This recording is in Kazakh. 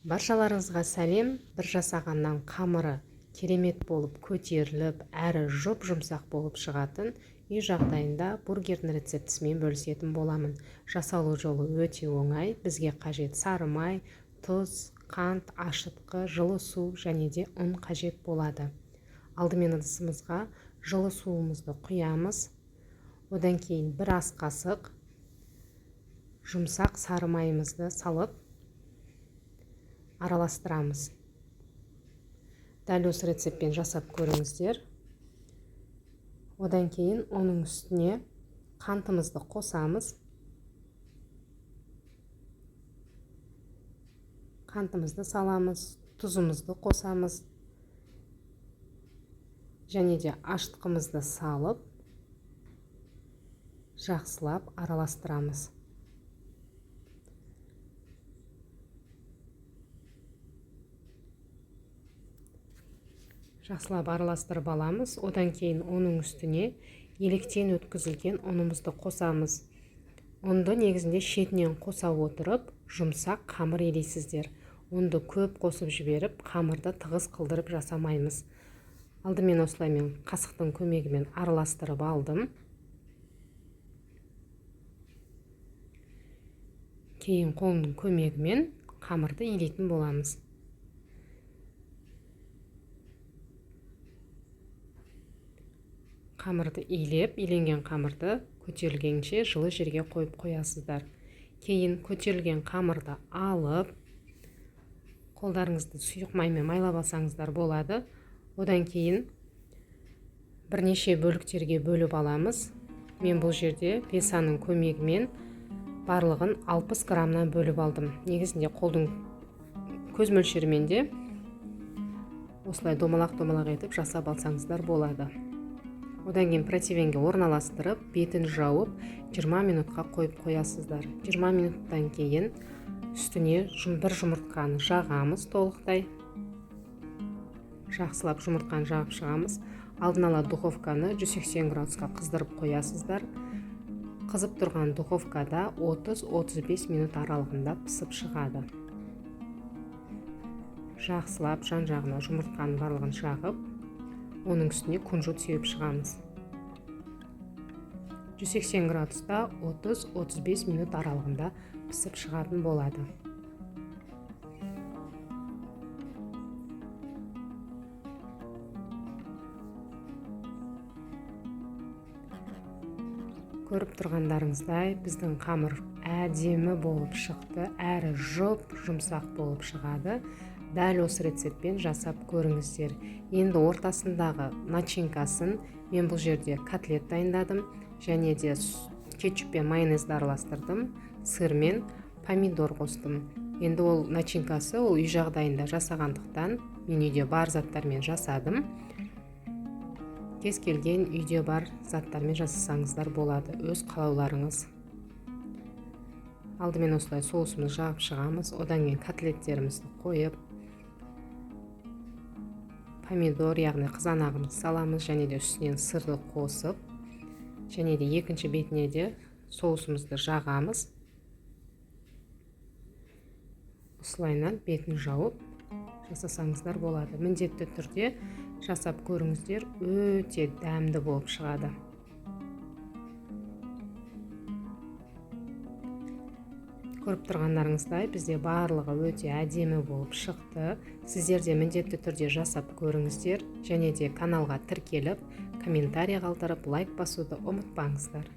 Баршаларыңызға сәлем. Бір жасағаннан қамыры керемет болып көтеріліп, әрі жұп-жұмсақ болып шығатын үй жағдайында бургердің рецептісімен бөлісетін боламын. Жасалу жолы өте оңай. Бізге қажет сары май, тұз, қант, ашытқы, жылы су және де ұн қажет болады. Алдымен ыдысымызға жылы суымызды құямыз. Одан кейін бір ас қасық жұмсақ сары майымызды салып араластырамыз. Дәл осы рецептпен жасап көріңіздер. Одан кейін оның үстіне қантымызды қосамыз. Қантымызды саламыз, тұзымызды қосамыз. Және де ашытқымызды салып, жақсылап араластырамыз. Жақсылап араластырып аламыз. Одан кейін оның үстіне електен өткізілген ұнымызды қосамыз. Ұнды негізінде шетінен қоса отырып, жұмсақ қамыр елейсіздер. Ұнды көп қосып жіберіп, қамырды тығыз қылдырып жасамаймыз. Алдымен осылай мен қасықтың көмегімен араластырып алдым. Кейін қолның көмегімен қамырды елейтін боламыз. Қамырды илеп, иленген қамырды көтерілгенше жылы жерге қойып қоясыздар. Кейін көтерілген қамырды алып, қолдарыңызды сұйық маймен майлап алсаңыздар болады. Одан кейін бірнеше бөліктерге бөліп аламыз. Мен бұл жерде песаның көмегімен барлығын 60 граммнан бөліп алдым. Негізінде қолдың көз мөлшерімен де осылай домалақ-домалақ етіп жасап алсаңыздар болады. Одан кейін противенге орналастырып, бетін жауып, 20 минутқа қойып қоясыздар. 20 минуттан кейін үстіне бір жұмыртқаны жағамыз толықтай. Жақсылап жұмыртқаны жағып шығамыз. Алдын ала духовканы 180 градусқа қыздырып қоясыздар. Қызып тұрған духовкада 30-35 минут аралығында пісіп шығады. Жақсылап жан-жағына жұмыртқаның барлығын жағып, оның үстіне күнжіт сеуіп шығамыз. 180 градуста 30-35 минут аралығында пісіп шығатын болады. Көріп тұрғандарыңыздай, біздің қамыр әдемі болып шықты, әрі жұмсақ болып шығады. Дәл осы рецептпен жасап көріңіздер. Енді ортасындағы начинкасын мен бұл жерде котлет дайындадым, және де кетчуп пен майонезді араластырдым, сыр мен помидор қостым. Енді ол начинкасы ол үй жағдайында жасағандықтан мен үйде бар заттармен жасадым. Кез келген үйде бар заттармен жасасаңыздар болады, өз қалауларыңыз. Алдымен осылай соусымызды жағып шығамыз. Одан кейін котлеттерімізді қойып, помидор, яғни қызанағымызды саламыз, және де үстінен сырды қосып, және де екінші бетіне де соусымызды жағамыз. Осылайынан бетін жауып жасасаңыздар болады. Міндетті түрде жасап көріңіздер, өте дәмді болып шығады. Көріп тұрғандарыңыздай, бізде барлығы өте әдемі болып шықты. Сіздер де міндетті түрде жасап көріңіздер, және де каналға тіркеліп, комментарий қалдырып, лайк басуды ұмытпаңыздар.